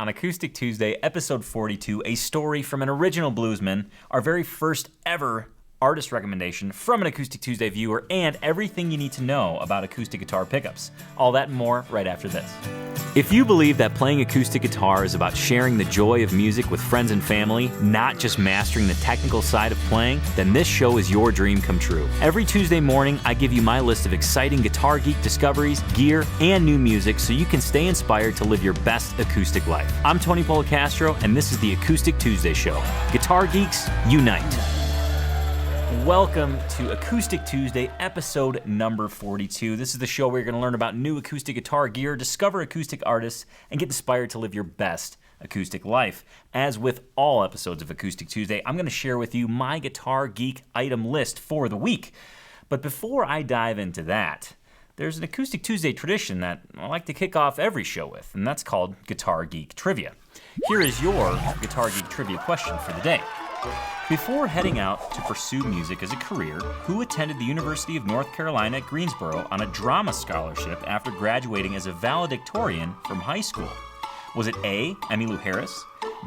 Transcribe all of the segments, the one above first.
on Acoustic Tuesday, episode 42, a story from an original bluesman, our very first ever artist recommendation from an Acoustic Tuesday viewer, and everything you need to know about acoustic guitar pickups. All that and more right after this. If you believe that playing acoustic guitar is about sharing the joy of music with friends and family, not just mastering the technical side of playing, then this show is your dream come true. Every Tuesday morning, I give you my list of exciting Guitar Geek discoveries, gear, and new music so you can stay inspired to live your best acoustic life. I'm Tony Polecastro, and this is the Acoustic Tuesday Show. Guitar Geeks, unite. Welcome to Acoustic Tuesday, episode number 42. This is the show where you're going to learn about new acoustic guitar gear, discover acoustic artists, and get inspired to live your best acoustic life. As with all episodes of Acoustic Tuesday, I'm going to share with you my Guitar Geek item list for the week. But before I dive into that, there's an Acoustic Tuesday tradition that I like to kick off every show with, and that's called Guitar Geek Trivia. Here is your Guitar Geek Trivia question for the day. Before heading out to pursue music as a career, who attended the University of North Carolina at Greensboro on a drama scholarship after graduating as a valedictorian from high school? Was it A, Emmylou Harris,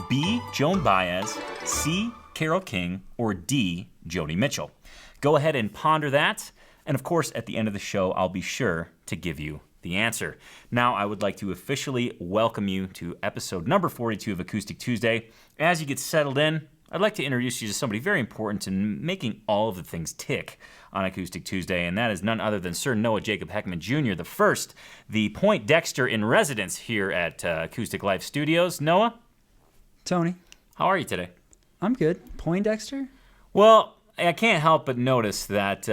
B, Joan Baez, C, Carole King, or D, Joni Mitchell? Go ahead and ponder that, and of course, at the end of the show, I'll be sure to give you the answer. Now, I would like to officially welcome you to episode number 42 of Acoustic Tuesday. As you get settled in, I'd like to introduce you to somebody very important in making all of the things tick on Acoustic Tuesday, and that is none other than Sir Noah Jacob Heckman Jr., the first, the Point Dexter in residence here at Acoustic Life Studios. Noah? Tony? How are you today? I'm good. Point Dexter? Well, I can't help but notice that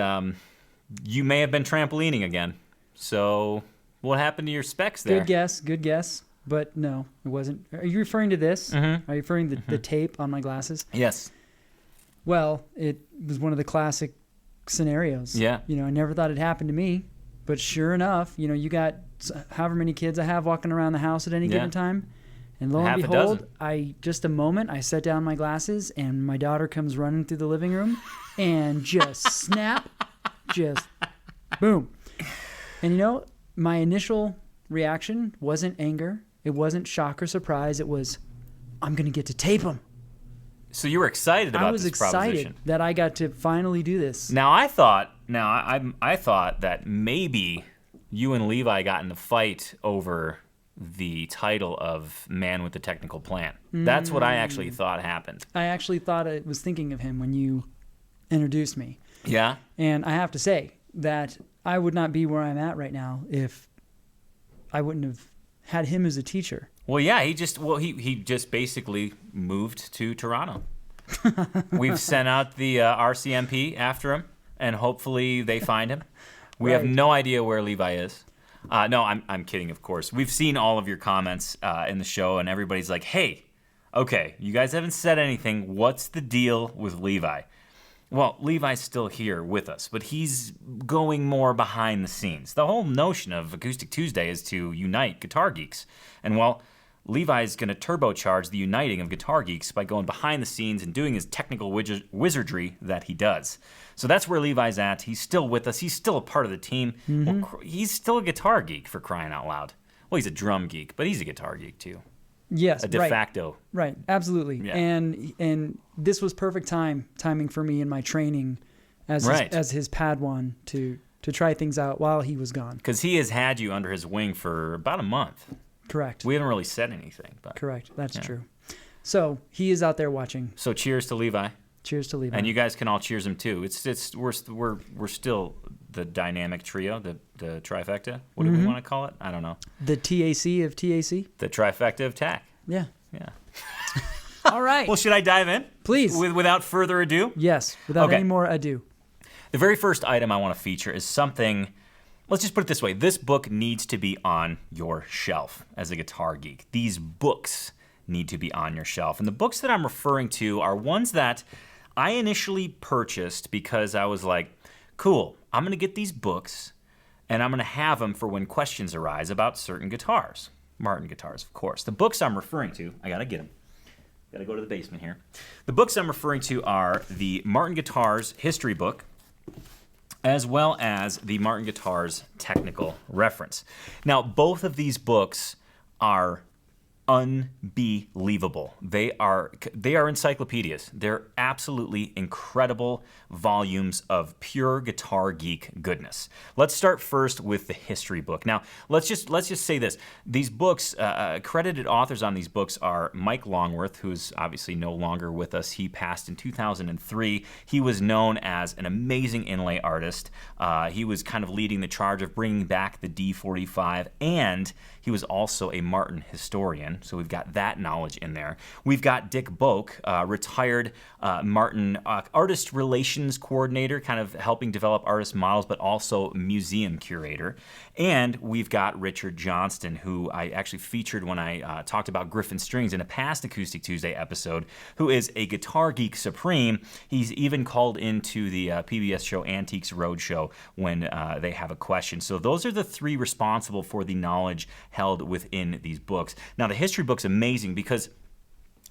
you may have been trampolining again. So, what happened to your specs there? Good guess. But no, it wasn't. Are you referring to this? Mm-hmm. Are you referring to the tape on my glasses? Yes. Well, it was one of the classic scenarios. Yeah. You know, I never thought it happened to me. But sure enough, you know, you got however many kids I have walking around the house at any given time. And lo and behold, I set down my glasses, and my daughter comes running through the living room, and just snap, just boom. And you know, my initial reaction wasn't anger. It wasn't shock or surprise. It was, I'm going to get to tape them. So you were excited about this proposition. I was excited that I got to finally do this. Now I thought that maybe you and Levi got in a fight over the title of Man with the Technical Plan. That's what I actually thought happened. I actually thought I was thinking of him when you introduced me. Yeah? And I have to say that I would not be where I'm at right now if I wouldn't have had him as a teacher. Well, yeah, he just basically moved to Toronto. We've sent out the RCMP after him, and hopefully they find him. We have no idea where Levi is. No, I'm kidding, of course. We've seen all of your comments in the show, and everybody's like, hey, okay, you guys haven't said anything. What's the deal with Levi? Well, Levi's still here with us, but he's going more behind the scenes. The whole notion of Acoustic Tuesday is to unite guitar geeks. And well, Levi's going to turbocharge the uniting of guitar geeks by going behind the scenes and doing his technical wizardry that he does. So that's where Levi's at. He's still with us. He's still a part of the team. Mm-hmm. Well, he's still a guitar geek, for crying out loud. Well, he's a drum geek, but he's a guitar geek too. Yes, a de facto. Right, absolutely. Yeah. And this was perfect timing for me in my training as his Padawan to try things out while he was gone. Because he has had you under his wing for about a month. Correct. We haven't really said anything. But correct, that's true. So he is out there watching. So cheers to Levi. Cheers to Levi. And you guys can all cheers him too. We're still the dynamic trio, the trifecta. What do we want to call it? I don't know. The TAC of TAC? The trifecta of TAC. Yeah. Yeah. All right. Well, should I dive in? Please. Without further ado? Yes, without any more ado. The very first item I want to feature is something, let's just put it this way. This book needs to be on your shelf as a guitar geek. These books need to be on your shelf. And the books that I'm referring to are ones that I initially purchased because I was like, cool, I'm going to get these books and I'm going to have them for when questions arise about certain guitars. Martin guitars, of course. The books I'm referring to, I got to get them. Got to go to the basement here. The books I'm referring to are the Martin Guitars History Book, as well as the Martin Guitars Technical Reference. Now, both of these books are unbelievable. They are encyclopedias. They're absolutely incredible volumes of pure Guitar Geek goodness. Let's start first with the history book. Now, let's just say this. These books, credited authors on these books are Mike Longworth, who's obviously no longer with us. He passed in 2003. He was known as an amazing inlay artist. He was kind of leading the charge of bringing back the D45, and he was also a Martin historian, so we've got that knowledge in there. We've got Dick Boak, retired Martin artist relations coordinator, kind of helping develop artist models, but also museum curator. And we've got Richard Johnston, who I actually featured when I talked about Griffin Strings in a past Acoustic Tuesday episode, who is a Guitar Geek Supreme. He's even called into the PBS show Antiques Roadshow when they have a question. So those are the three responsible for the knowledge held within these books. Now, the history book's amazing because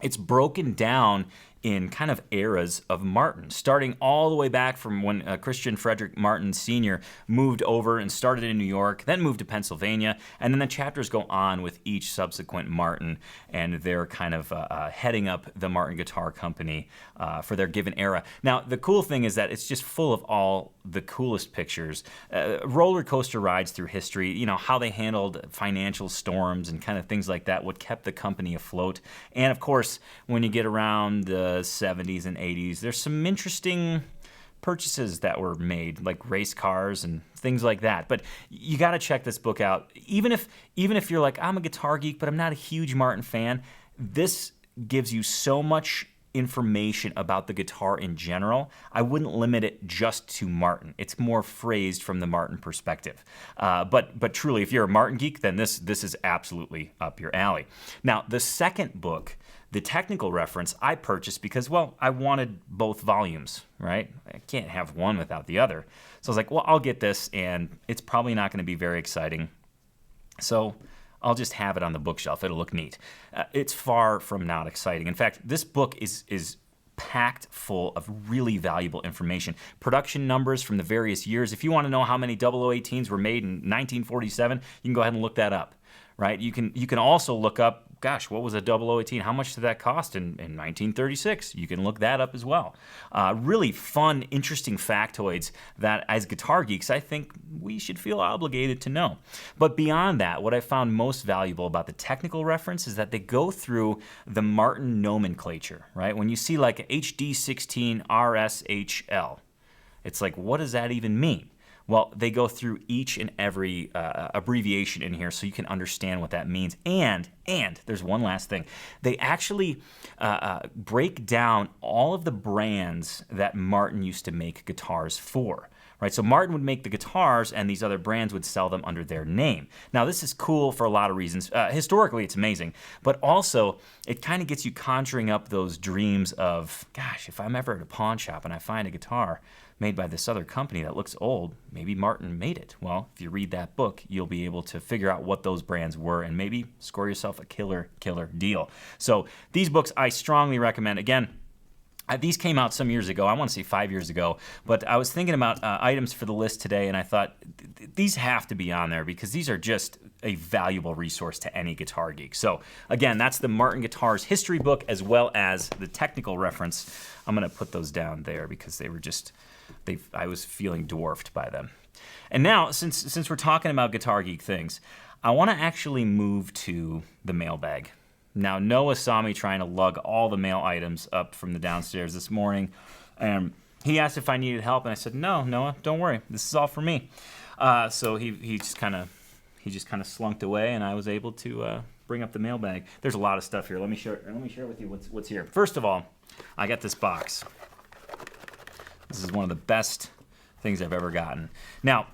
it's broken down in kind of eras of Martin, starting all the way back from when Christian Frederick Martin Sr. moved over and started in New York, then moved to Pennsylvania, and then the chapters go on with each subsequent Martin, and they're kind of heading up the Martin Guitar Company for their given era. Now, the cool thing is that it's just full of all the coolest pictures, roller coaster rides through history, you know, how they handled financial storms and kind of things like that, what kept the company afloat. And of course, when you get around the 70s and 80s, there's some interesting purchases that were made, like race cars and things like that. But you got to check this book out. Even if you're like, I'm a guitar geek, but I'm not a huge Martin fan, this gives you so much information about the guitar in general. I wouldn't limit it just to Martin. It's more phrased from the Martin perspective. But truly, if you're a Martin geek, then this is absolutely up your alley. Now, the second book, the technical reference, I purchased because, well, I wanted both volumes, right? I can't have one without the other. So I was like, well, I'll get this, and it's probably not going to be very exciting. So I'll just have it on the bookshelf. It'll look neat. It's far from not exciting. In fact, this book is packed full of really valuable information. Production numbers from the various years. If you want to know how many 0018s were made in 1947, you can go ahead and look that up, right? You can also look up, gosh, what was a 0018? How much did that cost in 1936? You can look that up as well. Really fun, interesting factoids that as guitar geeks, I think we should feel obligated to know. But beyond that, what I found most valuable about the technical reference is that they go through the Martin nomenclature, right? When you see like HD16 RSHL, it's like, what does that even mean? Well, they go through each and every abbreviation in here so you can understand what that means. And there's one last thing. They actually break down all of the brands that Martin used to make guitars for. Right, so Martin would make the guitars, and these other brands would sell them under their name. Now, this is cool for a lot of reasons. Historically, it's amazing, but also it kind of gets you conjuring up those dreams of, gosh, if I'm ever at a pawn shop and I find a guitar made by this other company that looks old, maybe Martin made it. Well, if you read that book, you'll be able to figure out what those brands were and maybe score yourself a killer deal. So these books I strongly recommend. Again, these came out some years ago. I want to say 5 years ago. But I was thinking about items for the list today, and I thought these have to be on there because these are just a valuable resource to any guitar geek. So again, that's the Martin Guitars history book as well as the technical reference. I'm going to put those down there because they were just, I was feeling dwarfed by them. And now, since we're talking about guitar geek things, I want to actually move to the mailbag. Now, Noah saw me trying to lug all the mail items up from the downstairs this morning, and he asked if I needed help, and I said, "No, Noah, don't worry. This is all for me." So he just kind of slunked away, and I was able to bring up the mailbag. There's a lot of stuff here. Let me share with you what's here. First of all, I got this box. This is one of the best things I've ever gotten. Now,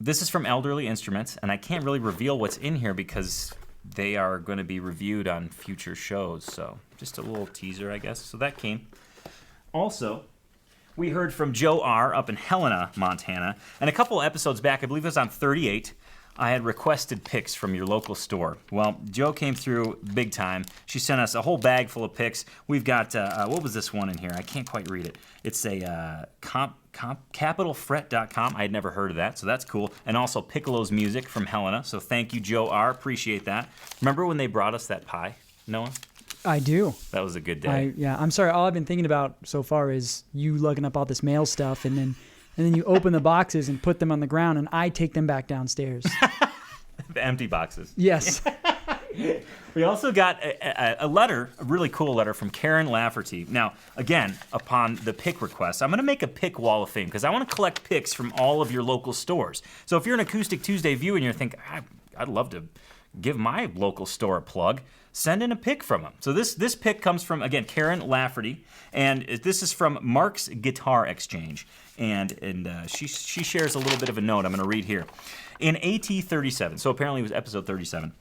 this is from Elderly Instruments, and I can't really reveal what's in here because they are going to be reviewed on future shows, so just a little teaser, I guess. So that came. Also, we heard from Joe R. up in Helena, Montana, and a couple episodes back, I believe it was on 38, I had requested picks from your local store. Well, Joe came through big time. She sent us a whole bag full of picks. We've got, what was this one in here? I can't quite read it. It's a capitalfret.com. I had never heard of that, so that's cool. And also Piccolo's Music from Helena. So thank you, Joe R. Appreciate that. Remember when they brought us that pie, Noah? I do. That was a good day. I'm sorry. All I've been thinking about so far is you lugging up all this mail stuff, and then you open the boxes and put them on the ground, and I take them back downstairs. The empty boxes. Yes. We also got a letter, a really cool letter from Karen Lafferty. Now, again, upon the pick request, I'm going to make a pick wall of fame because I want to collect picks from all of your local stores. So if you're an Acoustic Tuesday viewer and you're thinking, I'd love to give my local store a plug, send in a pick from them. So this pick comes from, again, Karen Lafferty, and this is from Mark's Guitar Exchange. And she shares a little bit of a note I'm going to read here. In AT37, so apparently it was episode 37,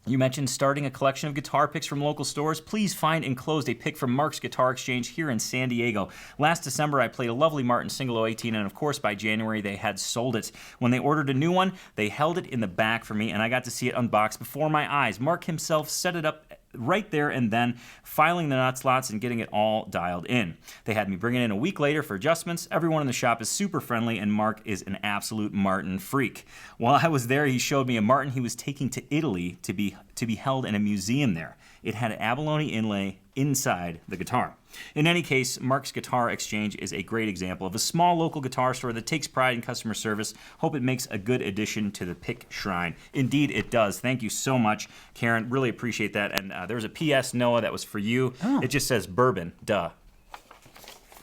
you mentioned starting a collection of guitar picks from local stores. Please find enclosed a pick from Mark's Guitar Exchange here in San Diego. Last December, I played a lovely Martin Single 018, and of course, by January, they had sold it. When they ordered a new one, they held it in the back for me, and I got to see it unboxed before my eyes. Mark himself set it up right there and then, filing the nut slots and getting it all dialed in. They had me bring it in a week later for adjustments. Everyone in the shop is super friendly, and Mark is an absolute Martin freak. While I was there, he showed me a Martin he was taking to Italy to be held in a museum there. It had an abalone inlay inside the guitar. In any case, Mark's Guitar Exchange is a great example of a small local guitar store that takes pride in customer service. Hope it makes a good addition to the pick shrine. Indeed, it does. Thank you so much, Karen. Really appreciate that. And there was a P.S., Noah, that was for you. Oh. It just says bourbon. Duh.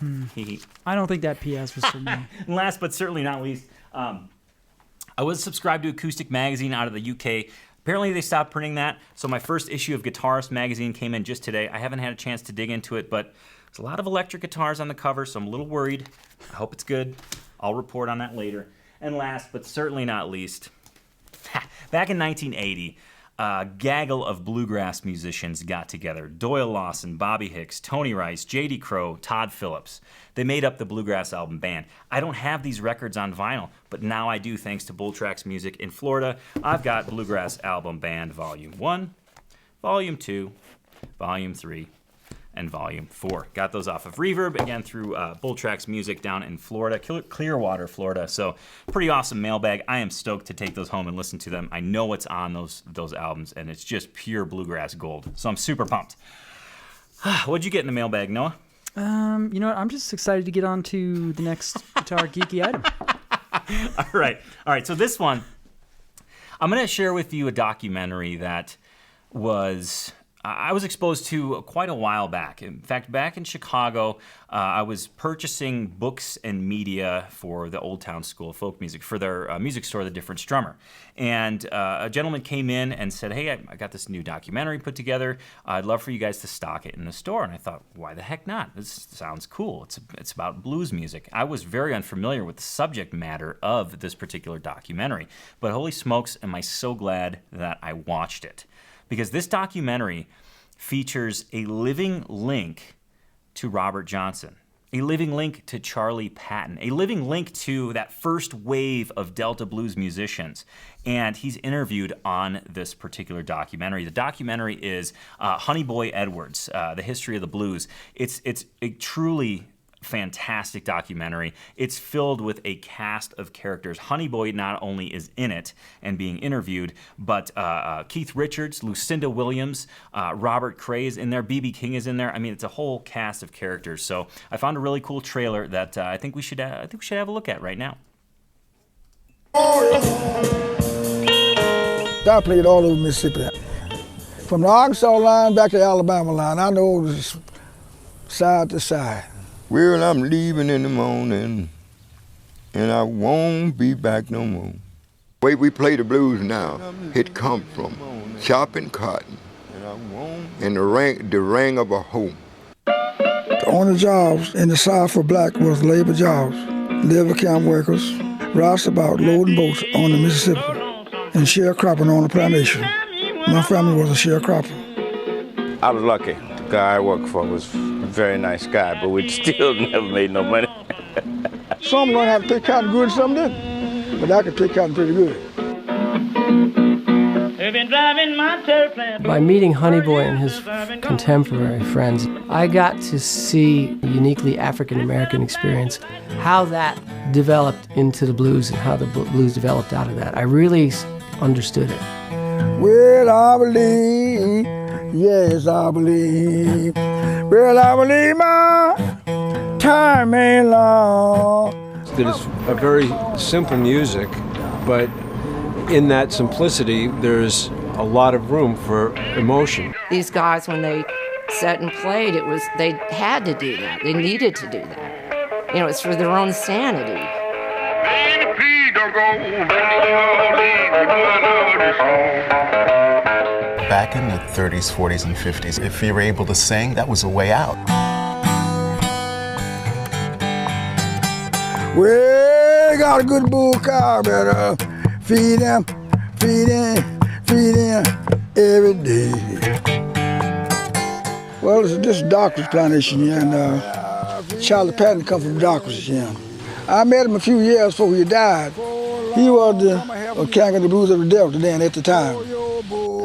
I don't think that P.S. was for me. And last but certainly not least, I was subscribed to Acoustic Magazine out of the UK. Apparently they stopped printing that, so my first issue of Guitarist magazine came in just today. I haven't had a chance to dig into it, but there's a lot of electric guitars on the cover, so I'm a little worried. I hope it's good. I'll report on that later. And last but certainly not least, back in 1980, a gaggle of bluegrass musicians got together. Doyle Lawson, Bobby Hicks, Tony Rice, J.D. Crowe, Todd Phillips. They made up the Bluegrass Album Band. I don't have these records on vinyl, but now I do thanks to Bull Tracks Music in Florida. I've got Bluegrass Album Band Volume 1, Volume 2, Volume 3, and Volume 4. Got those off of Reverb, again, through Bull Tracks Music down in Florida, Clearwater, Florida. So pretty awesome mailbag. I am stoked to take those home and listen to them. I know what's on those albums, and it's just pure bluegrass gold. So I'm super pumped. What'd you get in the mailbag, Noah? You know what? I'm just excited to get on to the next guitar geeky item. All right. So this one, I'm going to share with you a documentary that I was exposed to quite a while back. In fact, back in Chicago, I was purchasing books and media for the Old Town School of Folk Music, for their music store, The Different Strummer. And a gentleman came in and said, hey, I got this new documentary put together. I'd love for you guys to stock it in the store. And I thought, why the heck not? This sounds cool. It's about blues music. I was very unfamiliar with the subject matter of this particular documentary. But holy smokes, am I so glad that I watched it. Because this documentary features a living link to Robert Johnson, a living link to Charlie Patton, a living link to that first wave of Delta blues musicians. And he's interviewed on this particular documentary. The documentary is Honeyboy Edwards, The History of the Blues. It's a truly fantastic documentary. It's filled with a cast of characters. Honeyboy not only is in it and being interviewed, but Keith Richards, Lucinda Williams, Robert Cray is in there, B.B. King is in there. I mean, it's a whole cast of characters. So I found a really cool trailer that I think we should have a look at right now. I played all over Mississippi. From the Arkansas line back to the Alabama line, I know it was side to side. Well, I'm leaving in the morning, and I won't be back no more. The way we play the blues now, it comes from chopping cotton and the ring of a hoe. The only jobs in the South for black was labor jobs, labor camp workers, roustabout loading boats on the Mississippi, and sharecropping on the plantation. My family was a sharecropper. I was lucky. The guy I worked for was a very nice guy, but we still never made no money. Some learned how to pick cotton good, some didn't. But I could pick cotton pretty good. By meeting Honeyboy and his contemporary friends, I got to see a uniquely African-American experience, how that developed into the blues and how the blues developed out of that. I really understood it. Well, I believe, yes, I believe. Well, I believe my time ain't long. That it's a very simple music, but in that simplicity, there's a lot of room for emotion. These guys, when they sat and played, they had to do that. They needed to do that. You know, it's for their own sanity. Back in the 30s, 40s, and 50s, if you were able to sing, that was a way out. Well, got a good bull cow, better feed him every day. Well, this is Doctor's plantation here, and Charlie Patton come from Doctor's here. I met him a few years before he died. He was the king of the blues of the Delta then at the time.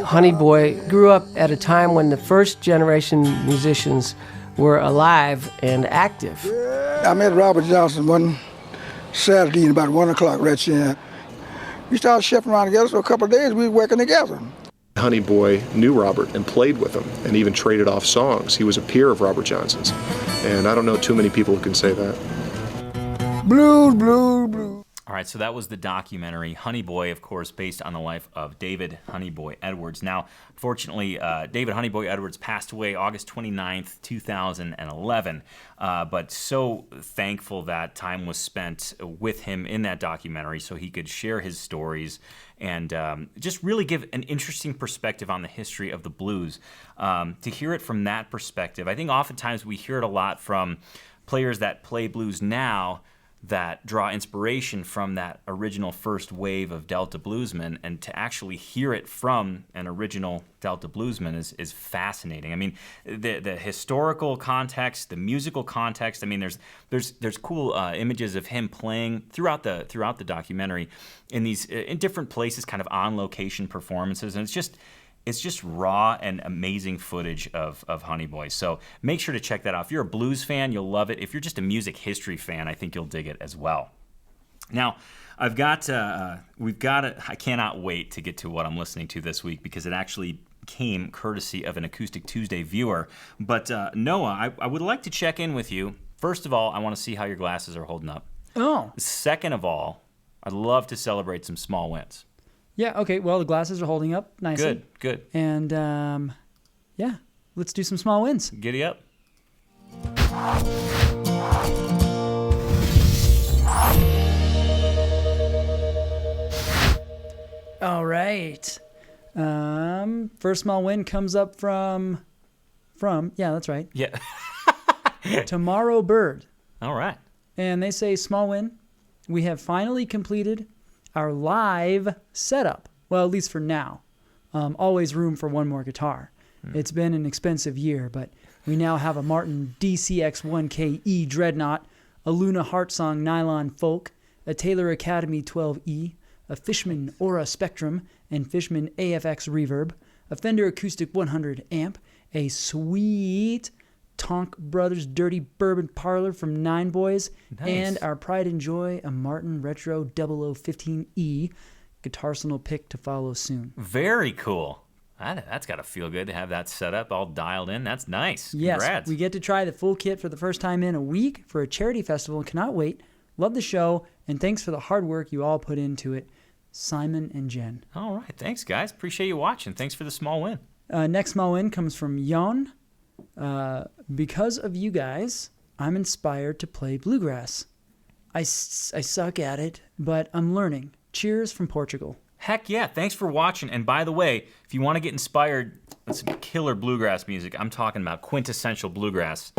Honeyboy grew up at a time when the first generation musicians were alive and active. I met Robert Johnston one Saturday at about 1 o'clock right here. We started shipping around together, so a couple of days we were working together. Honeyboy knew Robert and played with him and even traded off songs. He was a peer of Robert Johnston's. And I don't know too many people who can say that. Blues, blues, blues. All right, so that was the documentary Honeyboy, of course, based on the life of David Honeyboy Edwards. Now, unfortunately, David Honeyboy Edwards passed away August 29th, 2011. But so thankful that time was spent with him in that documentary so he could share his stories and just really give an interesting perspective on the history of the blues. To hear it from that perspective, I think oftentimes we hear it a lot from players that play blues now that draw inspiration from that original first wave of Delta bluesmen, and to actually hear it from an original Delta bluesman is fascinating. I mean, the historical context, the musical context. I mean, there's cool images of him playing throughout the documentary in different places, kind of on location performances, and it's just raw and amazing footage of Honeyboy. So make sure to check that out. If you're a blues fan, you'll love it. If you're just a music history fan, I think you'll dig it as well. Now, I cannot wait to get to what I'm listening to this week because it actually came courtesy of an Acoustic Tuesday viewer. But Noah, I would like to check in with you. First of all, I want to see how your glasses are holding up. Oh. Second of all, I'd love to celebrate some small wins. Yeah, okay. Well, the glasses are holding up nicely. Good. And, yeah, let's do some small wins. Giddy up. All right. First small win comes up from, yeah, that's right. Yeah. Tomorrow Bird. All right. And they say, small win, we have finally completed our live setup. Well, at least for now. Always room for one more guitar. It's been an expensive year, but we now have a Martin DCX-1KE Dreadnought, a Luna Heartsong Nylon Folk, a Taylor Academy 12E, a Fishman Aura Spectrum and Fishman AFX Reverb, a Fender Acoustic 100 amp, a sweet Tonk Brothers Dirty Bourbon Parlor from Nine Boys, nice. And our pride and joy, a Martin Retro 0015E guitarsenal pick to follow soon. Very cool. That's got to feel good to have that set up all dialed in. That's nice. Yes, Congrats. we get to try the full kit for the first time in a week for a charity festival and cannot wait. Love the show, and thanks for the hard work you all put into it. Simon and Jen. All right. Thanks, guys. Appreciate you watching. Thanks for the small win. Next small win comes from Jon. Because of you guys, I'm inspired to play bluegrass. I suck at it, but I'm learning. Cheers from Portugal. Heck yeah. Thanks for watching. And by the way, if you want to get inspired with some killer bluegrass music, I'm talking about quintessential bluegrass,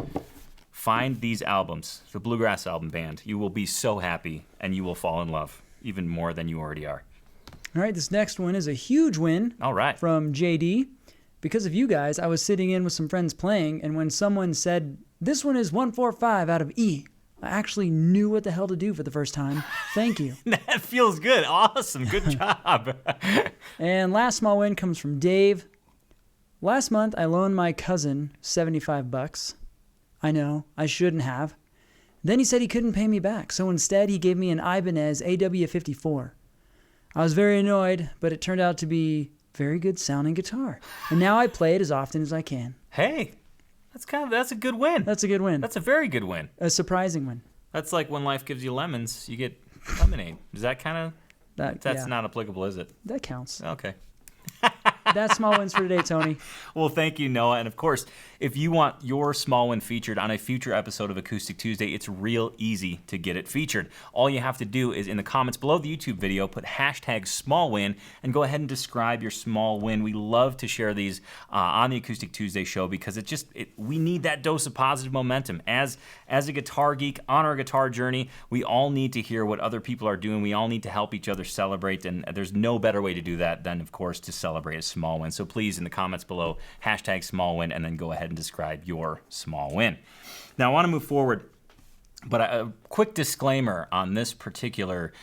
find these albums, the Bluegrass Album Band. You will be so happy, and you will fall in love even more than you already are. All right, this next one is a huge win. All right. From JD. Because of you guys, I was sitting in with some friends playing, and when someone said, "This one is 1-4-5 out of E," I actually knew what the hell to do for the first time. Thank you. That feels good. Awesome. Good job. And last small win comes from Dave. Last month, I loaned my cousin $75. I know, I shouldn't have. Then he said he couldn't pay me back, so instead he gave me an Ibanez AW54. I was very annoyed, but it turned out to be very good sounding guitar. And now I play it as often as I can. Hey, that's a good win. That's a good win. That's a very good win. A surprising win. That's like when life gives you lemons, you get lemonade. Is that kind of... That's not applicable, is it? That counts. Okay. That's small wins for today, Tony. Well, thank you, Noah. And of course, if you want your small win featured on a future episode of Acoustic Tuesday, it's real easy to get it featured. All you have to do is in the comments below the YouTube video, put hashtag small win and go ahead and describe your small win. We love to share these on the Acoustic Tuesday show because we need that dose of positive momentum. As a guitar geek on our guitar journey, we all need to hear what other people are doing. We all need to help each other celebrate, and there's no better way to do that than, of course, to celebrate a small win. So please, in the comments below, hashtag small win, and then go ahead and describe your small win. Now, I want to move forward, but a quick disclaimer on this particular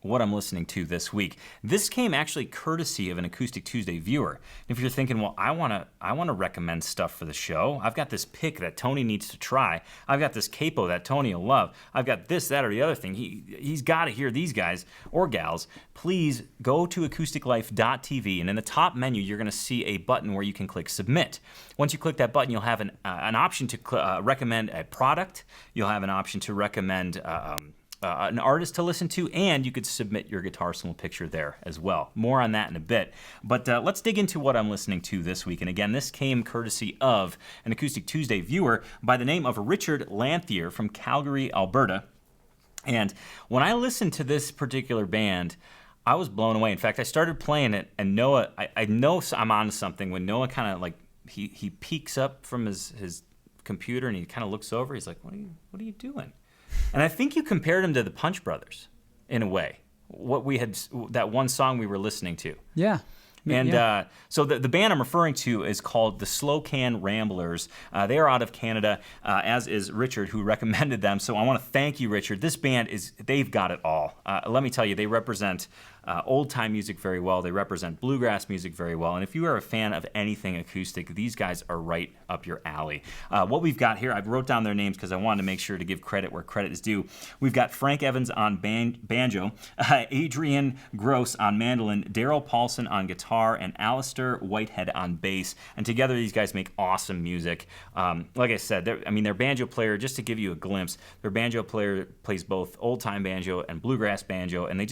what I'm listening to this week. This came actually courtesy of an Acoustic Tuesday viewer. If you're thinking, well, I want to recommend stuff for the show. I've got this pick that Tony needs to try. I've got this capo that Tony will love. I've got this, that, or the other thing. He's got to hear these guys or gals. Please go to acousticlife.tv, and in the top menu, you're going to see a button where you can click Submit. Once you click that button, you'll have an option to recommend a product. You'll have an option to recommend an artist to listen to, and you could submit your guitar solo picture there as well. More on that in a bit. But let's dig into what I'm listening to this week. And again, this came courtesy of an Acoustic Tuesday viewer by the name of Richard Lanthier from Calgary, Alberta. And when I listened to this particular band, I was blown away. In fact, I started playing it, and Noah, I know I'm onto something when Noah kind of like, he peeks up from his computer and he kind of looks over. He's like, what are you doing? And I think you compared him to the Punch Brothers in a way. That one song we were listening to. Yeah. And so the band I'm referring to is called the Slow Can Ramblers. They are out of Canada, as is Richard, who recommended them. So I want to thank you, Richard. This band they've got it all. Let me tell you, they represent old-time music very well. They represent bluegrass music very well. And if you are a fan of anything acoustic, these guys are right up your alley. What we've got here, I wrote down their names because I wanted to make sure to give credit where credit is due. We've got Frank Evans on banjo, Adrian Gross on mandolin, Daryl Paulson on guitar, and Alistair Whitehead on bass. And together these guys make awesome music. Like I said, their banjo player, just to give you a glimpse, their banjo player plays both old-time banjo and bluegrass banjo, and they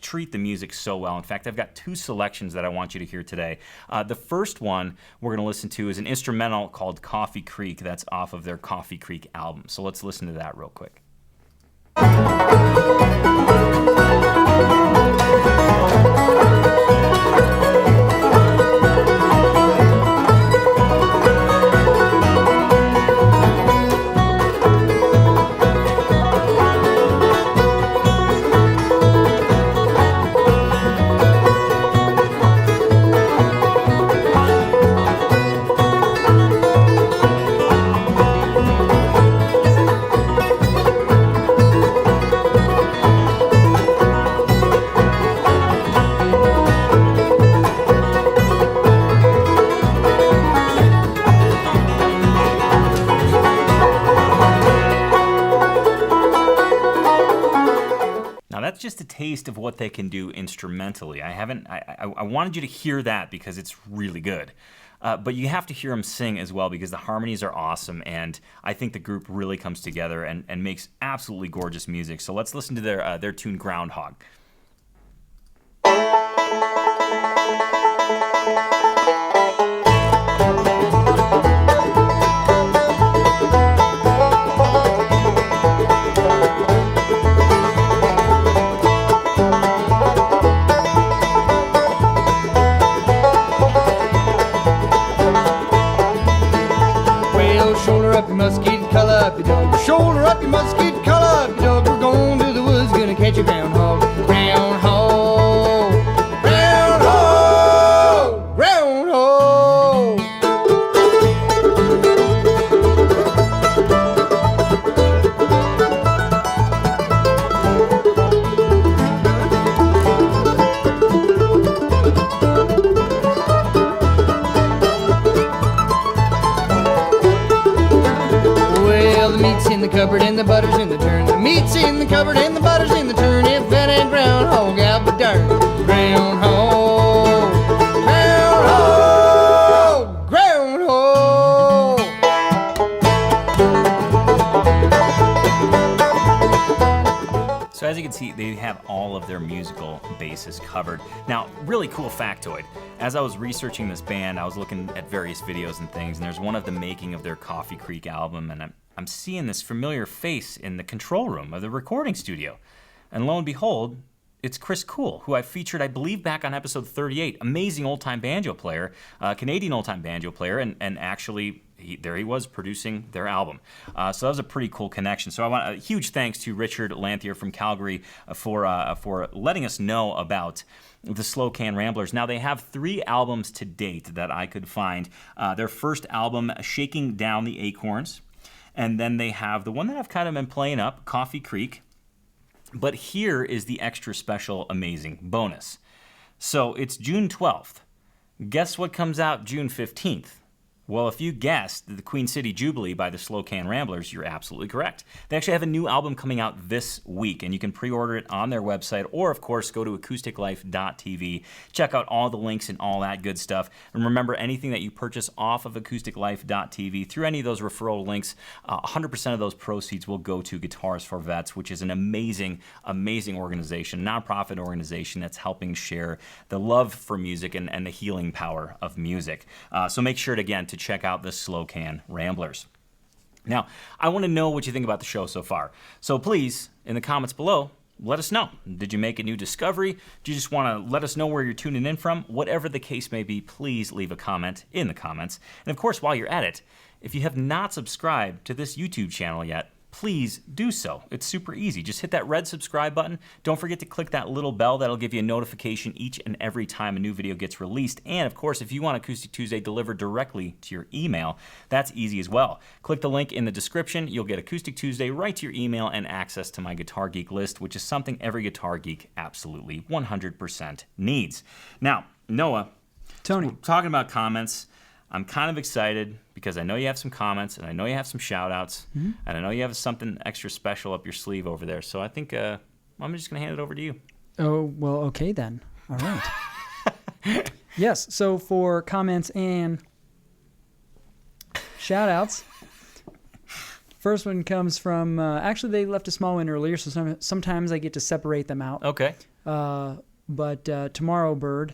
treat the music so well. In fact, I've got two selections that I want you to hear today. The first one we're going to listen to is an instrumental called Coffee Creek that's off of their Coffee Creek album. So let's listen to that real quick. Just a taste of what they can do instrumentally. I wanted you to hear that because it's really good. But you have to hear them sing as well because the harmonies are awesome, and I think the group really comes together and makes absolutely gorgeous music. So let's listen to their tune Groundhog. Musket color up your dog. Shoulder up your musket color up your dog. We're going to the woods, gonna catch a groundhog. Groundhog, groundhog, groundhog. in the cupboard and the butter's in the turn. The meat's in the cupboard and the butter's in the turn. If that ain't groundhog, I'll be darned. Groundhog, groundhog, groundhog. So as you can see, they have all of their musical bases covered. Now, really cool factoid. As I was researching this band, I was looking at various videos and things, and there's one of the making of their Coffee Creek album, and I'm seeing this familiar face in the control room of the recording studio. And lo and behold, it's Chris Cool, who I featured, I believe, back on episode 38. Amazing old-time banjo player, Canadian old-time banjo player, and actually, there he was producing their album. So that was a pretty cool connection. So I want a huge thanks to Richard Lanthier from Calgary for letting us know about the Slow Can Ramblers. Now, they have 3 albums to date that I could find. Their first album, Shaking Down the Acorns, and then they have the one that I've kind of been playing up, Coffee Creek. But here is the extra special, amazing bonus. So it's June 12th. Guess what comes out June 15th? Well, if you guessed the Queen City Jubilee by the Slow Can Ramblers, you're absolutely correct. They actually have a new album coming out this week, and you can pre-order it on their website, or, of course, go to acousticlife.tv. Check out all the links and all that good stuff. And remember, anything that you purchase off of acousticlife.tv through any of those referral links, 100% of those proceeds will go to Guitars for Vets, which is an amazing, amazing organization, nonprofit organization that's helping share the love for music and the healing power of music. So make sure, again, to check out the Slow Can Ramblers. Now, I want to know what you think about the show so far. So please, in the comments below, let us know. Did you make a new discovery? Do you just want to let us know where you're tuning in from? Whatever the case may be, please leave a comment in the comments. And of course, while you're at it, if you have not subscribed to this YouTube channel yet, please do so. It's super easy. Just hit that red subscribe button. Don't forget to click that little bell. That'll give you a notification each and every time a new video gets released. And of course, if you want Acoustic Tuesday delivered directly to your email, that's easy as well. Click the link in the description. You'll get Acoustic Tuesday right to your email and access to my Guitar Geek list, which is something every guitar geek absolutely 100% needs. Now, Noah, Tony, talking about comments, I'm kind of excited because I know you have some comments and I know you have some shout-outs, and I know you have something extra special up your sleeve over there. So I think I'm just going to hand it over to you. Oh, well, okay then. All right. Yes, so for comments and shout-outs, first one comes from, actually they left a small one earlier, so sometimes I get to separate them out. Okay. But Tomorrow Bird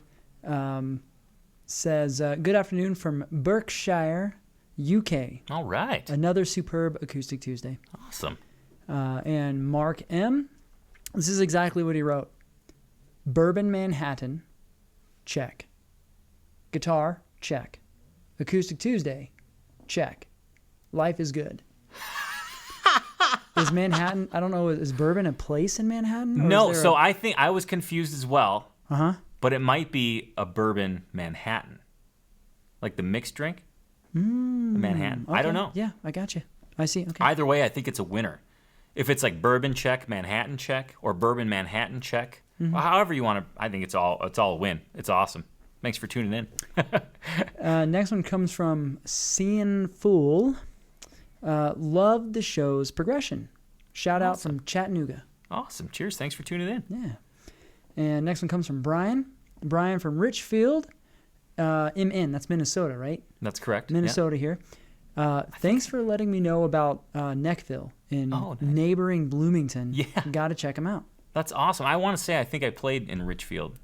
says, good afternoon from Berkshire, UK. All right. Another superb Acoustic Tuesday. Awesome. And Mark M., this is exactly what he wrote. Bourbon Manhattan, check. Guitar, check. Acoustic Tuesday, check. Life is good. Is Manhattan, I don't know, is Bourbon a place in Manhattan? No, so I think I was confused as well. Uh-huh. But it might be a Bourbon Manhattan. Like the mixed drink? Manhattan. Okay. I don't know. Yeah, I got you. I see. Okay. Either way, I think it's a winner. If it's like Bourbon check, Manhattan check, or Bourbon Manhattan check, well, however you want to, I think it's all a win. It's awesome. Thanks for tuning in. Next one comes from Seeing Fool. Love the show's progression. Shout out from Chattanooga. Awesome. Cheers. Thanks for tuning in. Yeah. And next one comes from Brian. Brian from Richfield. MN, that's Minnesota, right? That's correct. Minnesota here. Thanks for letting me know about Neckville in neighboring Bloomington. Yeah. Got to check them out. That's awesome. I want to say I think I played in Richfield.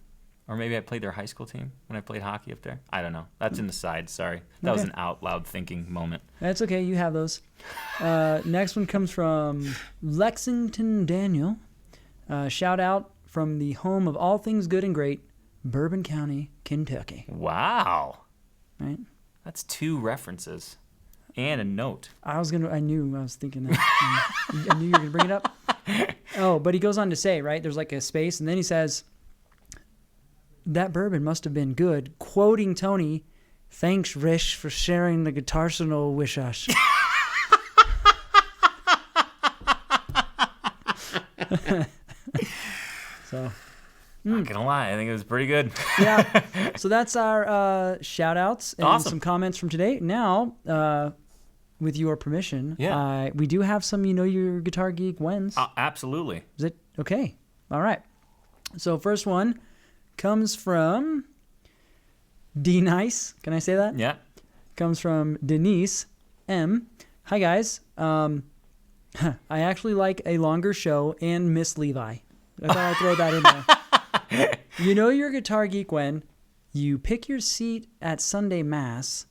Or maybe I played their high school team when I played hockey up there. I don't know. That's in the side. Sorry. That was an out loud thinking moment. That's okay. You have those. Next one comes from Lexington Daniel. Shout out from the home of all things good and great, Bourbon County, Kentucky. Wow. Right? That's 2 references and a note. I was thinking that. I knew you were going to bring it up. Oh, but he goes on to say, right, there's like a space, and then he says, that bourbon must have been good. Quoting Tony, thanks, Rish, for sharing the guitar arsenal with us. So, not gonna lie, I think it was pretty good. Yeah. So that's our shout outs and awesome. some comments from today. Now, with your permission, Yeah. we do have some You Know Your Guitar Geek wins. Absolutely. Is it? Okay. All right. So first one comes from D-Nice. Can I say that? Yeah. Comes from Denise M. Hi, guys. I actually like a longer show and Miss Levi. I thought I'd throw that in there. You know your guitar geek when you pick your seat at Sunday Mass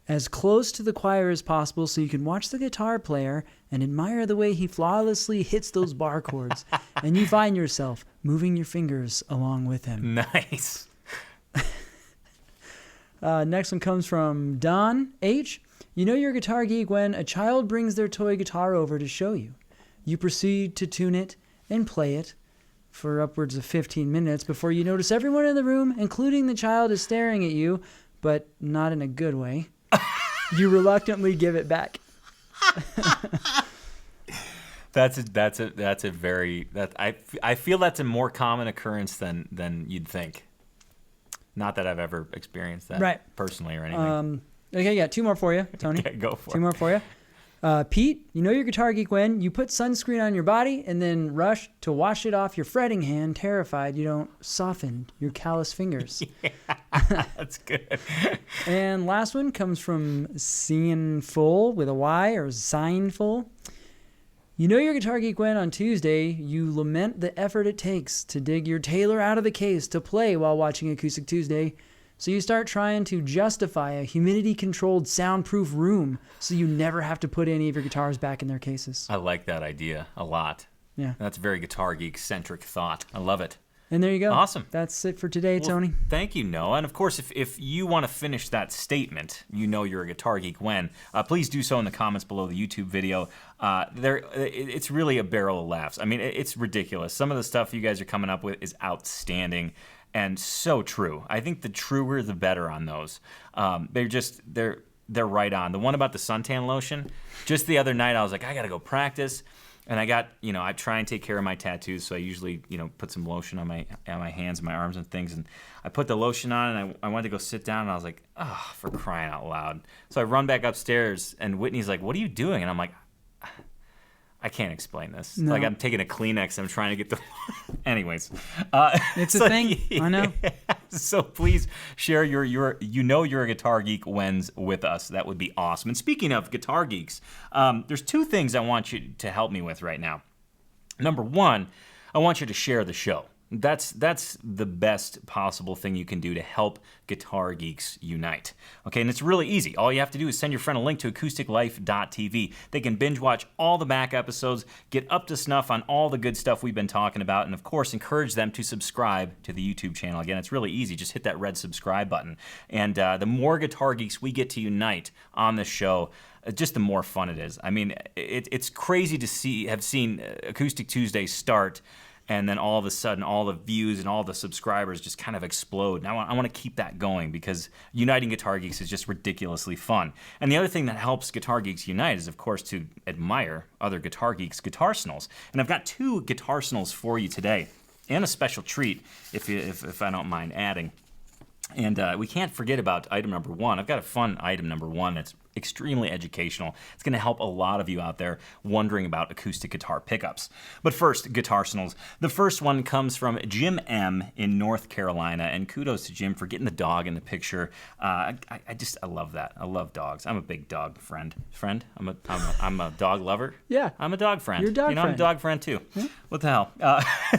as close to the choir as possible so you can watch the guitar player and admire the way he flawlessly hits those bar chords. And you find yourself moving your fingers along with him. Nice. Next one comes from Don H. You know your guitar geek when a child brings their toy guitar over to show you. You proceed to tune it and play it for upwards of 15 minutes before you notice everyone in the room, including the child, is staring at you, but not in a good way. You reluctantly give it back. I feel that's a more common occurrence than you'd think. Not that I've ever experienced that personally or anything. Okay, yeah, two more for you, Tony. Okay, go for it. Two more for you. Pete, you know your guitar geek when you put sunscreen on your body and then rush to wash it off your fretting hand, terrified you don't soften your callous fingers. Yeah, that's good. And last one comes from Seeing Full with a Y, or Sign Full. You know your guitar geek when on Tuesday you lament the effort it takes to dig your Taylor out of the case to play while watching Acoustic Tuesday. So you start trying to justify a humidity-controlled, soundproof room so you never have to put any of your guitars back in their cases. I like that idea a lot. Yeah. That's a very Guitar Geek-centric thought. I love it. And there you go. Awesome. That's it for today, Tony. Thank you, Noah. And of course, if you want to finish that statement, you know you're a guitar geek when, please do so in the comments below the YouTube video. It's really a barrel of laughs. I mean, it's ridiculous. Some of the stuff you guys are coming up with is outstanding and so true. I think the truer, the better on those. They're right on. The one about the suntan lotion, just the other night I was like, I got to go practice. And I try and take care of my tattoos, so I usually, put some lotion on my hands and my arms and things. And I put the lotion on, and I wanted to go sit down, and I was like, oh, for crying out loud. So I run back upstairs, and Whitney's like, what are you doing? And I'm like, I can't explain this. No. Like, I'm taking a Kleenex, and I'm trying to get the... Anyways. It's a thing. I know. So please share your You Know You're a Guitar Geek wins with us. That would be awesome. And speaking of guitar geeks, there's two things I want you to help me with right now. Number one, I want you to share the show. That's the best possible thing you can do to help guitar geeks unite. Okay, and it's really easy. All you have to do is send your friend a link to acousticlife.tv. They can binge watch all the back episodes, get up to snuff on all the good stuff we've been talking about, and of course, encourage them to subscribe to the YouTube channel. Again, it's really easy. Just hit that red subscribe button. And the more guitar geeks we get to unite on this show, just the more fun it is. I mean, it's crazy to have seen Acoustic Tuesday start, and then all of a sudden, all the views and all the subscribers just kind of explode. Now, I want to keep that going because uniting guitar geeks is just ridiculously fun. And the other thing that helps guitar geeks unite is, of course, to admire other guitar geeks' guitarsonals. And I've got two guitarsonals for you today, and a special treat, if I don't mind adding. And we can't forget about item number one. I've got a fun item number one that's extremely educational. It's going to help a lot of you out there wondering about acoustic guitar pickups. But first, guitarsonals. The first one comes from Jim M. in North Carolina, and kudos to Jim for getting the dog in the picture. I love that. I love dogs. I'm a big dog friend. I'm a dog lover. Yeah. I'm a dog friend. You're a dog friend. I'm a dog friend too. Yeah. What the hell?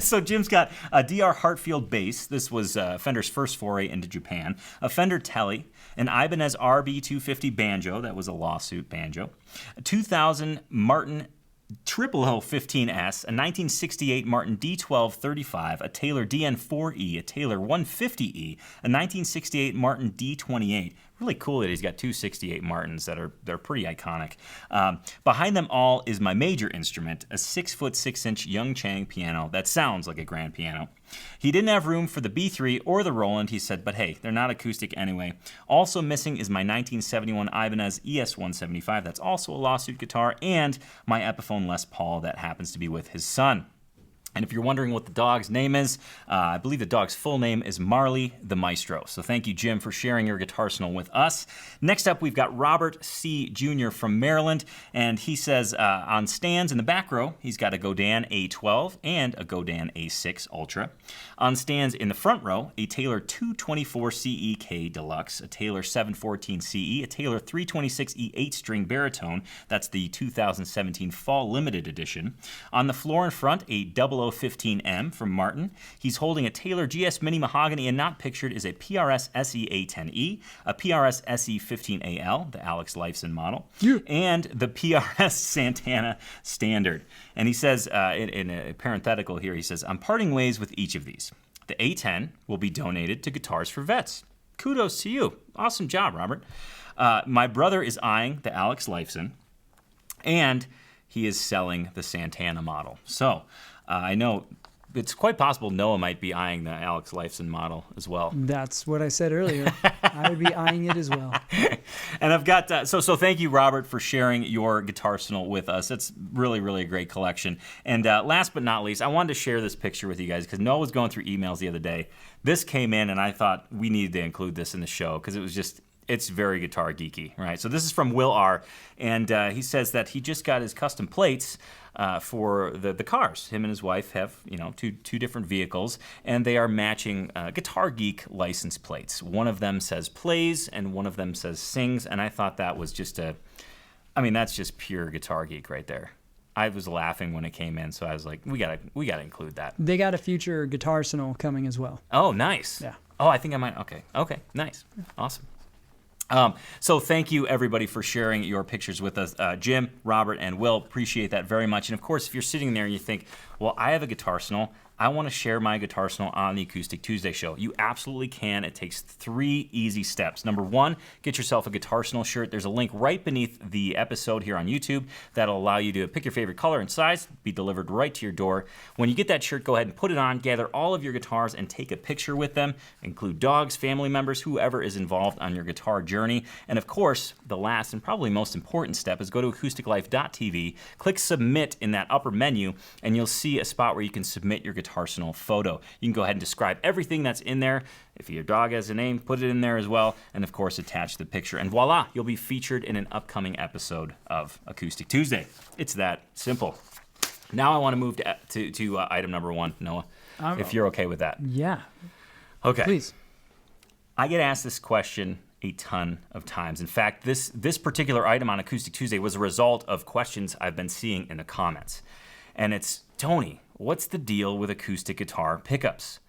So Jim's got a DR Hartfield bass. This was Fender's first foray into Japan. A Fender Tele, an Ibanez RB250 banjo. That was a lawsuit banjo. A 2000 Martin Triple Hill 15S, a 1968 Martin D1235, a Taylor DN4E, a Taylor 150E, a 1968 Martin D28. Really cool that he's got two 68 Martins they're pretty iconic. Behind them all is my major instrument, a 6'6" Young Chang piano that sounds like a grand piano. He didn't have room for the B3 or the Roland, he said, but hey, they're not acoustic anyway. Also missing is my 1971 Ibanez ES175, that's also a lawsuit guitar, and my Epiphone Les Paul that happens to be with his son. And if you're wondering what the dog's name is, I believe the dog's full name is Marley the Maestro. So thank you, Jim, for sharing your guitarsenal with us. Next up, we've got Robert C. Jr. from Maryland, and he says on stands in the back row, he's got a Godin A12 and a Godin A6 Ultra. On stands in the front row, a Taylor 224 CE-K Deluxe, a Taylor 714 CE, a Taylor 326E 8-string baritone. That's the 2017 Fall Limited Edition. On the floor in front, a 0015M from Martin. He's holding a Taylor GS Mini Mahogany, and not pictured is a PRS SE A10E, a PRS SE 15AL, the Alex Lifeson model, and the PRS Santana Standard. And he says, in a parenthetical here, he says, I'm parting ways with each of these. The A10 will be donated to Guitars for Vets. Kudos to you. Awesome job, Robert. My brother is eyeing the Alex Lifeson, and he is selling the Santana model. So I know it's quite possible Noah might be eyeing the Alex Lifeson model as well. That's what I said earlier. I would be eyeing it as well. And I've got, so thank you, Robert, for sharing your guitarsenal with us. It's really, really a great collection. And last but not least, I wanted to share this picture with you guys because Noah was going through emails the other day. This came in, and I thought we needed to include this in the show because it was just, it's very guitar geeky, right? So this is from Will R., and he says that he just got his custom plates for the cars. Him and his wife have, two different vehicles, and they are matching Guitar Geek license plates. One of them says plays, and one of them says sings, and I thought that was just that's just pure Guitar Geek right there. I was laughing when it came in, so I was like, we gotta include that. They got a future guitarsenal coming as well. Oh, nice. Yeah. Oh, I think I might. Okay, nice. Awesome. So thank you, everybody, for sharing your pictures with us. Jim, Robert, and Will, appreciate that very much. And, of course, if you're sitting there and you think, well, I have a guitarsenal, I want to share my guitarsenal on the Acoustic Tuesday show. You absolutely can. It takes 3 easy steps. Number 1, get yourself a guitarsenal shirt. There's a link right beneath the episode here on YouTube that'll allow you to pick your favorite color and size, be delivered right to your door. When you get that shirt, go ahead and put it on, gather all of your guitars, and take a picture with them. Include dogs, family members, whoever is involved on your guitar journey. And, of course, the last and probably most important step is go to acousticlife.tv, click Submit in that upper menu, and you'll see a spot where you can submit your guitarsenal photo. You can go ahead and describe everything that's in there. If your dog has a name, put it in there as well, and of course attach the picture. And voila, you'll be featured in an upcoming episode of Acoustic Tuesday. It's that simple. Now I want to move to item number 1, Noah, if you're okay with that. Yeah. Okay. Please. I get asked this question a ton of times. In fact, this particular item on Acoustic Tuesday was a result of questions I've been seeing in the comments. And it's, Tony, what's the deal with acoustic guitar pickups?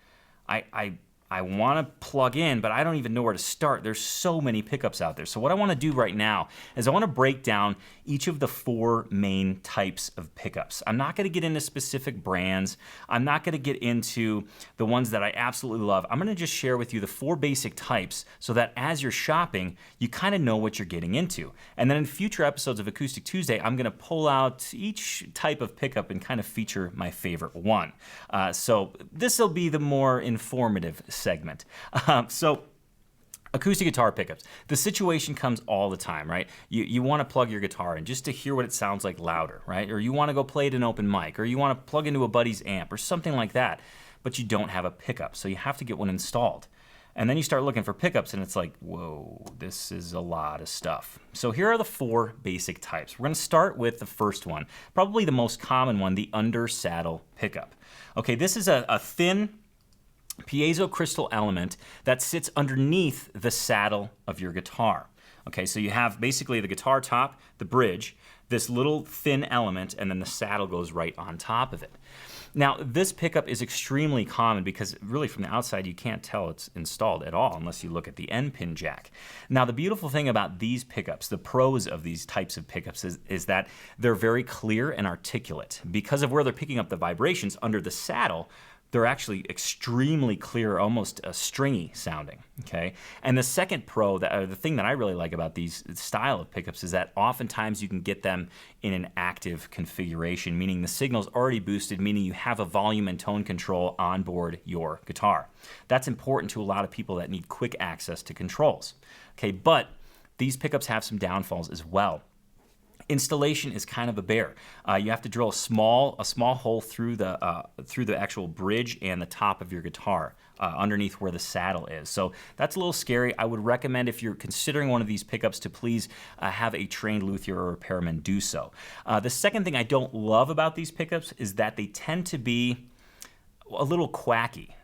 I want to plug in, but I don't even know where to start. There's so many pickups out there. So what I want to do right now is I want to break down each of the 4 main types of pickups. I'm not going to get into specific brands. I'm not going to get into the ones that I absolutely love. I'm going to just share with you the 4 basic types so that as you're shopping, you kind of know what you're getting into. And then in future episodes of Acoustic Tuesday, I'm going to pull out each type of pickup and kind of feature my favorite one. So this will be the more informative segment. So acoustic guitar pickups. The situation comes all the time, right? You want to plug your guitar in just to hear what it sounds like louder, right? Or you want to go play at an open mic, or you want to plug into a buddy's amp or something like that, but you don't have a pickup, so you have to get one installed. And then you start looking for pickups, and it's like, whoa, this is a lot of stuff. So here are the 4 basic types. We're going to start with the first one, probably the most common one, the under saddle pickup. Okay, this is a thin piezo crystal element that sits underneath the saddle of your guitar. Okay, so you have basically the guitar top, the bridge, this little thin element, and then the saddle goes right on top of it. Now, this pickup is extremely common because really from the outside you can't tell it's installed at all unless you look at the end pin jack. Now, the beautiful thing about these pickups, the pros of these types of pickups is that they're very clear and articulate. Because of where they're picking up the vibrations under the saddle, they're actually extremely clear, almost stringy sounding, okay? And the second pro, the thing that I really like about these style of pickups is that oftentimes you can get them in an active configuration, meaning the signal's already boosted, meaning you have a volume and tone control on board your guitar. That's important to a lot of people that need quick access to controls, okay? But these pickups have some downfalls as well. Installation is kind of a bear. You have to drill a small hole through the actual bridge and the top of your guitar, underneath where the saddle is. So that's a little scary. I would recommend, if you're considering one of these pickups, to please have a trained luthier or repairman do so. The second thing I don't love about these pickups is that they tend to be a little quacky.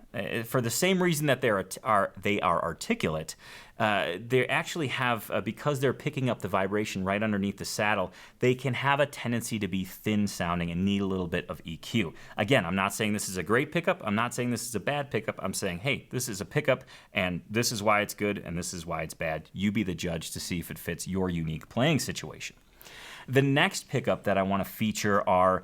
For the same reason that they are articulate, they actually have, because they're picking up the vibration right underneath the saddle, they can have a tendency to be thin sounding and need a little bit of EQ. Again, I'm not saying this is a great pickup. I'm not saying this is a bad pickup. I'm saying, hey, this is a pickup, and this is why it's good, and this is why it's bad. You be the judge to see if it fits your unique playing situation. The next pickup that I want to feature are,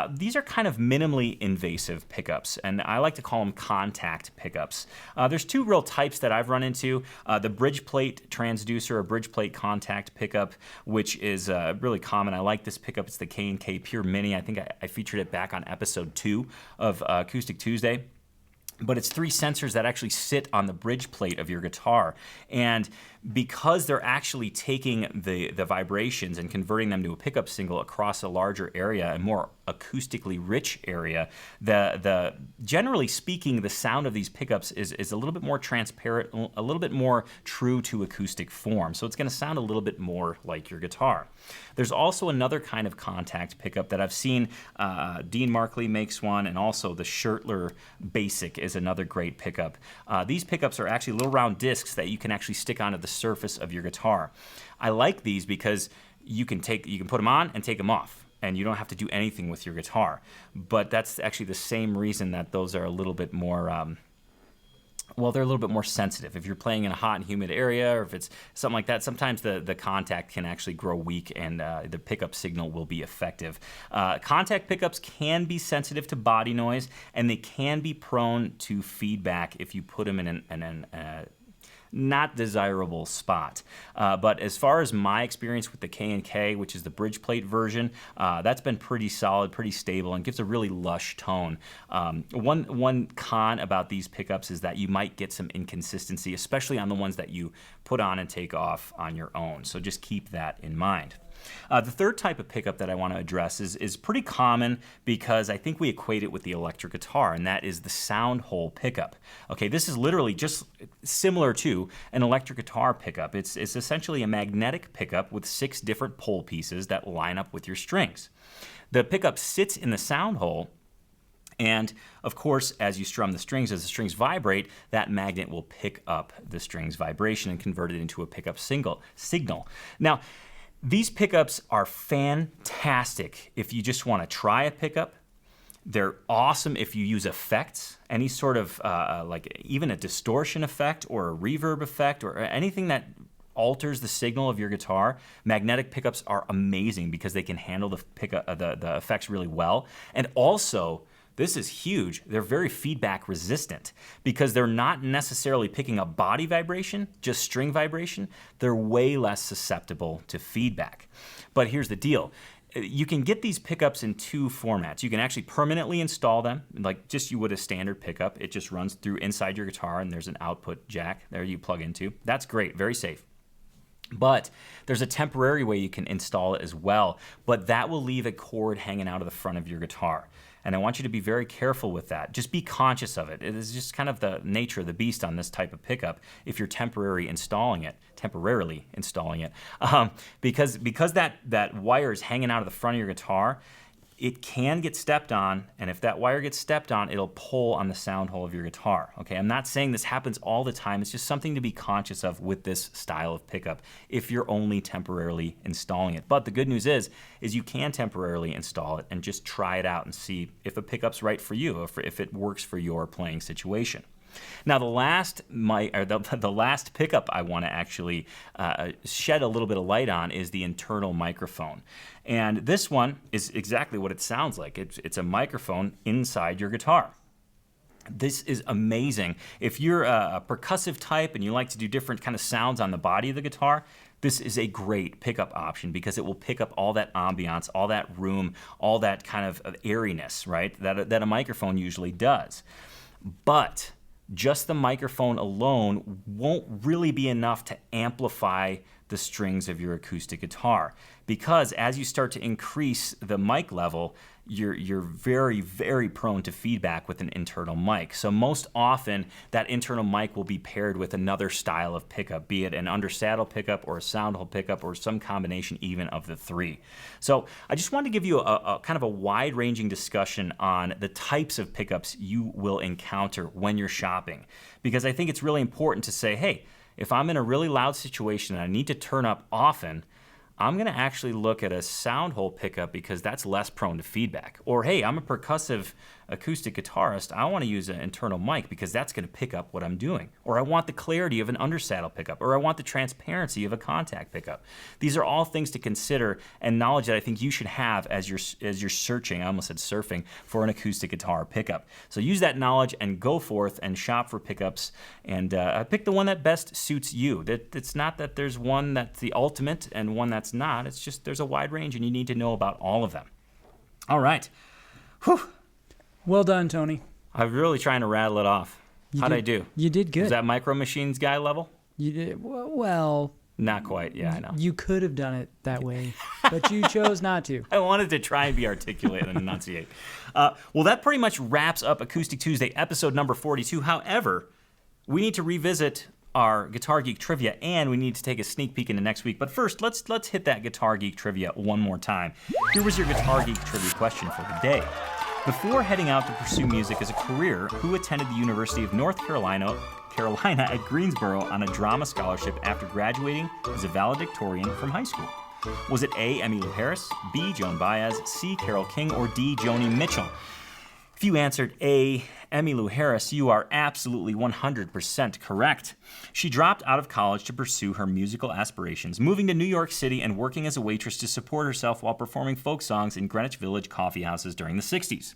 these are kind of minimally invasive pickups, and I like to call them contact pickups. There's two real types that I've run into. The bridge plate transducer or bridge plate contact pickup, which is really common. I like this pickup. It's the K&K Pure Mini. I think I featured it back on episode 2 of Acoustic Tuesday. But it's 3 sensors that actually sit on the bridge plate of your guitar. And because they're actually taking the vibrations and converting them to a pickup signal across a larger area, a more acoustically rich area, the generally speaking, the sound of these pickups is a little bit more transparent, a little bit more true to acoustic form. So it's going to sound a little bit more like your guitar. There's also another kind of contact pickup that I've seen. Dean Markley makes one, and also the Shirtler Basic is another great pickup. These pickups are actually little round discs that you can actually stick onto the surface of your guitar. I like these because you can put them on and take them off, and you don't have to do anything with your guitar. But that's actually the same reason that those are a little bit more well, they're a little bit more sensitive. If you're playing in a hot and humid area, or if it's something like that, sometimes the contact can actually grow weak, and the pickup signal will be effective. Contact pickups can be sensitive to body noise, and they can be prone to feedback if you put them in an not desirable spot. But as far as my experience with the K&K, which is the bridge plate version, that's been pretty solid, pretty stable, and gives a really lush tone. One con about these pickups is that you might get some inconsistency, especially on the ones that you put on and take off on your own. So just keep that in mind. The third type of pickup that I want to address is pretty common, because I think we equate it with the electric guitar, and that is the Soundhole Pickup. Okay, this is literally just similar to an electric guitar pickup. It's essentially a magnetic pickup with 6 different pole pieces that line up with your strings. The pickup sits in the sound hole, and of course, as you strum the strings, as the strings vibrate, that magnet will pick up the strings vibration and convert it into a pickup signal. Now, these pickups are fantastic if you just want to try a pickup. They're awesome if you use effects, any sort of like even a distortion effect or a reverb effect or anything that alters the signal of your guitar. Magnetic pickups are amazing because they can handle the effects really well. And also, this is huge, they're very feedback resistant, because they're not necessarily picking up body vibration, just string vibration. They're way less susceptible to feedback. But here's the deal. You can get these pickups in 2 formats. You can actually permanently install them, like just you would a standard pickup. It just runs through inside your guitar, and there's an output jack there you plug into. That's great, very safe. But there's a temporary way you can install it as well, but that will leave a cord hanging out of the front of your guitar. And I want you to be very careful with that. Just be conscious of it. It is just kind of the nature of the beast on this type of pickup if you're temporarily installing it, because that wire is hanging out of the front of your guitar. It can get stepped on, and if that wire gets stepped on, it'll pull on the sound hole of your guitar. Okay, I'm not saying this happens all the time. It's just something to be conscious of with this style of pickup if you're only temporarily installing it. But the good news is you can temporarily install it and just try it out and see if a pickup's right for you, if it works for your playing situation. Now, the last pickup I want to actually shed a little bit of light on is the internal microphone. And this one is exactly what it sounds like. It's a microphone inside your guitar. This is amazing. If you're a percussive type and you like to do different kind of sounds on the body of the guitar, this is a great pickup option because it will pick up all that ambiance, all that room, all that kind of airiness, right, that a microphone usually does. But just the microphone alone won't really be enough to amplify the strings of your acoustic guitar. Because as you start to increase the mic level, you're very, very prone to feedback with an internal mic. So most often, that internal mic will be paired with another style of pickup, be it an undersaddle pickup or a Soundhole pickup or some combination even of the three. So I just wanted to give you a kind of a wide-ranging discussion on the types of pickups you will encounter when you're shopping. Because I think it's really important to say, hey, if I'm in a really loud situation and I need to turn up often, I'm going to actually look at a Soundhole pickup because that's less prone to feedback. Or, hey, I'm a percussive acoustic guitarist. I want to use an internal mic because that's going to pick up what I'm doing. Or I want the clarity of an undersaddle pickup. Or I want the transparency of a contact pickup. These are all things to consider and knowledge that I think you should have as you're searching, I almost said surfing, for an acoustic guitar pickup. So use that knowledge and go forth and shop for pickups and pick the one that best suits you. It's not that there's one that's the ultimate and one that's not. It's just there's a wide range and you need to know about all of them. All right. Whew. Well done, Tony. I'm really trying to rattle it off. How'd I do? You did good. Was that Micro Machines guy level? You did well. Not quite. Yeah, I know. You could have done it that way, but you chose not to. I wanted to try and be articulate and enunciate. Well, that pretty much wraps up Acoustic Tuesday, episode number 42. However, we need to revisit our Guitar Geek trivia, and we need to take a sneak peek into next week. But first, let's hit that Guitar Geek trivia one more time. Here was your Guitar Geek trivia question for the day. Before heading out to pursue music as a career, who attended the University of North Carolina at Greensboro on a drama scholarship after graduating as a valedictorian from high school? Was it A, Emmylou Harris, B, Joan Baez, C, Carole King, or D, Joni Mitchell? If you answered A, Emmylou Harris, you are absolutely 100% correct. She dropped out of college to pursue her musical aspirations, moving to New York City and working as a waitress to support herself while performing folk songs in Greenwich Village coffee houses during the 60s.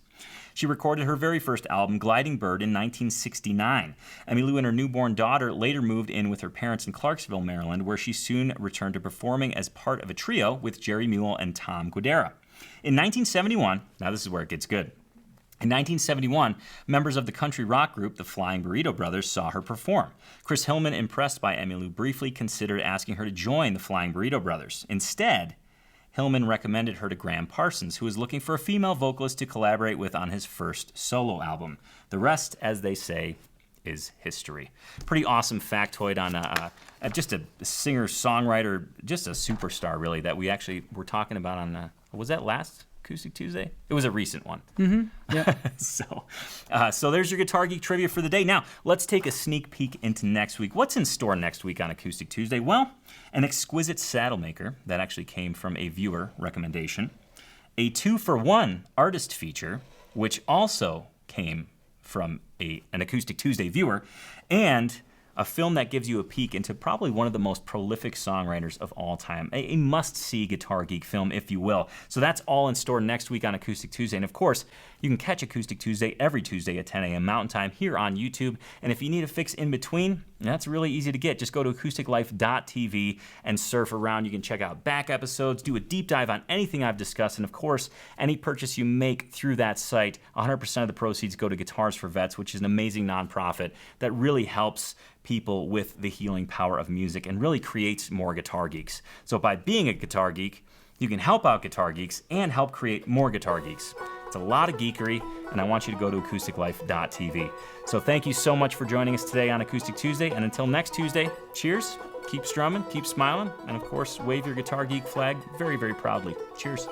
She recorded her very first album, Gliding Bird, in 1969. Emmylou and her newborn daughter later moved in with her parents in Clarksville, Maryland, where she soon returned to performing as part of a trio with Jerry Mule and Tom Guidera. In 1971, now this is where it gets good. In 1971, members of the country rock group, the Flying Burrito Brothers, saw her perform. Chris Hillman, impressed by Emmylou, briefly considered asking her to join the Flying Burrito Brothers. Instead, Hillman recommended her to Graham Parsons, who was looking for a female vocalist to collaborate with on his first solo album. The rest, as they say, is history. Pretty awesome factoid on just a singer-songwriter, just a superstar, really, that we actually were talking about on, was that last Acoustic Tuesday? It was a recent one. Mm-hmm. Yeah. So there's your Guitar Geek trivia for the day. Now, let's take a sneak peek into next week. What's in store next week on Acoustic Tuesday? Well, an exquisite saddle maker that actually came from a viewer recommendation, a 2-for-1 artist feature, which also came from an Acoustic Tuesday viewer, and a film that gives you a peek into probably one of the most prolific songwriters of all time. A must-see Guitar Geek film, if you will. So that's all in store next week on Acoustic Tuesday. And of course, you can catch Acoustic Tuesday every Tuesday at 10 a.m. Mountain Time here on YouTube. And if you need a fix in between, that's really easy to get. Just go to acousticlife.tv and surf around. You can check out back episodes, do a deep dive on anything I've discussed. And of course, any purchase you make through that site, 100% of the proceeds go to Guitars for Vets, which is an amazing nonprofit that really helps people with the healing power of music and really creates more Guitar Geeks. So by being a Guitar Geek, you can help out Guitar Geeks and help create more Guitar Geeks. It's a lot of geekery, and I want you to go to acousticlife.tv. So thank you so much for joining us today on Acoustic Tuesday, and until next Tuesday, cheers, keep strumming, keep smiling, and of course, wave your Guitar Geek flag very, very proudly. Cheers.